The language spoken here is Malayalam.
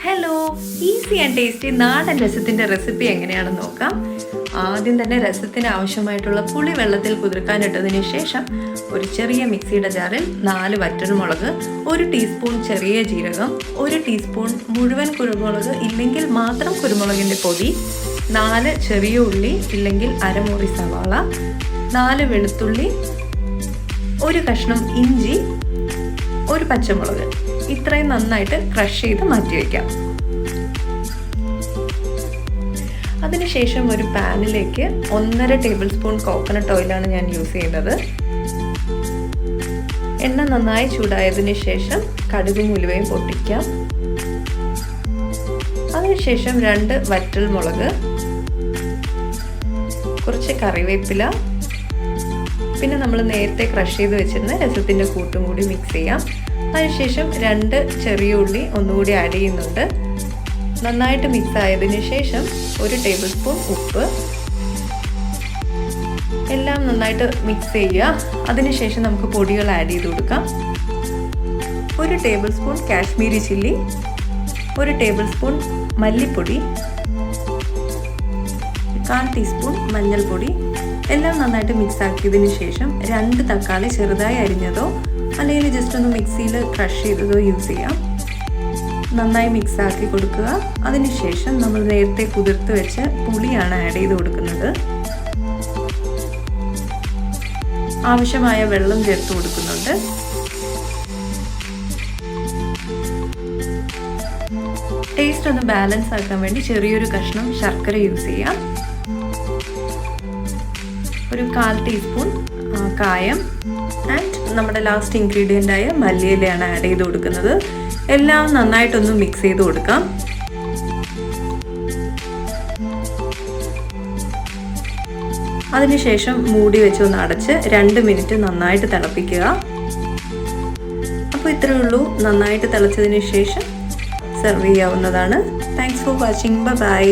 ഹലോ, ഈസി ആൻഡ് ടേസ്റ്റി നാടൻ രസത്തിൻ്റെ റെസിപ്പി എങ്ങനെയാണെന്ന് നോക്കാം. ആദ്യം തന്നെ രസത്തിന് ആവശ്യമായിട്ടുള്ള പുളി വെള്ളത്തിൽ കുതിർക്കാനിട്ടതിന് ശേഷം ഒരു ചെറിയ മിക്സിയുടെ ജാറിൽ 4 വറ്റൽമുളക്, 1 ടീസ്പൂൺ ചെറിയ ജീരകം, 1 ടീസ്പൂൺ മുഴുവൻ കുരുമുളക് ഇല്ലെങ്കിൽ മാത്രം കുരുമുളകിൻ്റെ പൊടി, 4 ചെറിയ ഉള്ളി ഇല്ലെങ്കിൽ അരമുറി സവാള, 4 വെളുത്തുള്ളി, 1 കഷ്ണം ഇഞ്ചി, 1 പച്ചമുളക്. ഇത്രയും നന്നായിട്ട് ക്രഷ് ചെയ്ത് മാറ്റി വയ്ക്കാം. അതിനുശേഷം ഒരു പാനിലേക്ക് 1.5 ടേബിൾ സ്പൂൺ കോക്കനട്ട് ഓയിലാണ് ഞാൻ യൂസ് ചെയ്യുന്നത്. എണ്ണ നന്നായി ചൂടായതിന് ശേഷം കടുകും ഉലുവയും പൊട്ടിക്കാം. അതിനുശേഷം 2 വറ്റൽമുളക്, കുറച്ച് കറിവേപ്പില, പിന്നെ നമ്മൾ നേരത്തെ ക്രഷ് ചെയ്ത് വെച്ചിരുന്ന രസത്തിൻ്റെ കൂട്ടും കൂടി മിക്സ് ചെയ്യാം. അതിനുശേഷം 2 ചെറിയ ഉള്ളി ഒന്നുകൂടി ആഡ് ചെയ്യുന്നുണ്ട്. നന്നായിട്ട് മിക്സ് ആയതിനു ശേഷം 1 ടേബിൾ സ്പൂൺ ഉപ്പ്, എല്ലാം നന്നായിട്ട് മിക്സ് ചെയ്യുക. അതിനുശേഷം നമുക്ക് പൊടികൾ ആഡ് ചെയ്ത് കൊടുക്കാം. 1 table spoon Kashmiri chilli, 1 table spoon മല്ലിപ്പൊടി, 1/4 ടീസ്പൂൺ മഞ്ഞൾപ്പൊടി, എല്ലാം നന്നായിട്ട് മിക്സ് ആക്കിയതിന് ശേഷം 2 തക്കാളി ചെറുതായി അരിഞ്ഞതോ അല്ലെങ്കിൽ ജസ്റ്റ് ഒന്ന് മിക്സിയിൽ ക്രഷ് ചെയ്തതോ യൂസ് ചെയ്യാം. നന്നായി മിക്സ് ആക്കി കൊടുക്കുക. അതിനുശേഷം നമ്മൾ നേരത്തെ കുതിർത്ത് വെച്ച് പുളിയാണ് ആഡ് ചെയ്ത് കൊടുക്കുന്നത്. ആവശ്യമായ വെള്ളം ചേർത്ത് കൊടുക്കുന്നുണ്ട്. ടേസ്റ്റ് ഒന്ന് ബാലൻസ് ആക്കാൻ വേണ്ടി ചെറിയൊരു കഷ്ണം ശർക്കര യൂസ് ചെയ്യാം. ഒരു 1/4 ടീസ്പൂൺ കായം ആൻഡ് നമ്മുടെ ലാസ്റ്റ് ഇൻഗ്രീഡിയൻ്റായ മല്ലിയിലയാണ് ആഡ് ചെയ്ത് കൊടുക്കുന്നത്. എല്ലാം നന്നായിട്ടൊന്ന് മിക്സ് ചെയ്ത് കൊടുക്കാം. അതിനുശേഷം മൂടി വെച്ചൊന്ന് അടച്ച് 2 മിനിറ്റ് നന്നായിട്ട് തിളപ്പിക്കുക. അപ്പോൾ ഇത്രയേ ഉള്ളൂ. നന്നായിട്ട് തിളച്ചതിന് ശേഷം സെർവ് ചെയ്യാവുന്നതാണ്. Thanks for watching. ബൈ.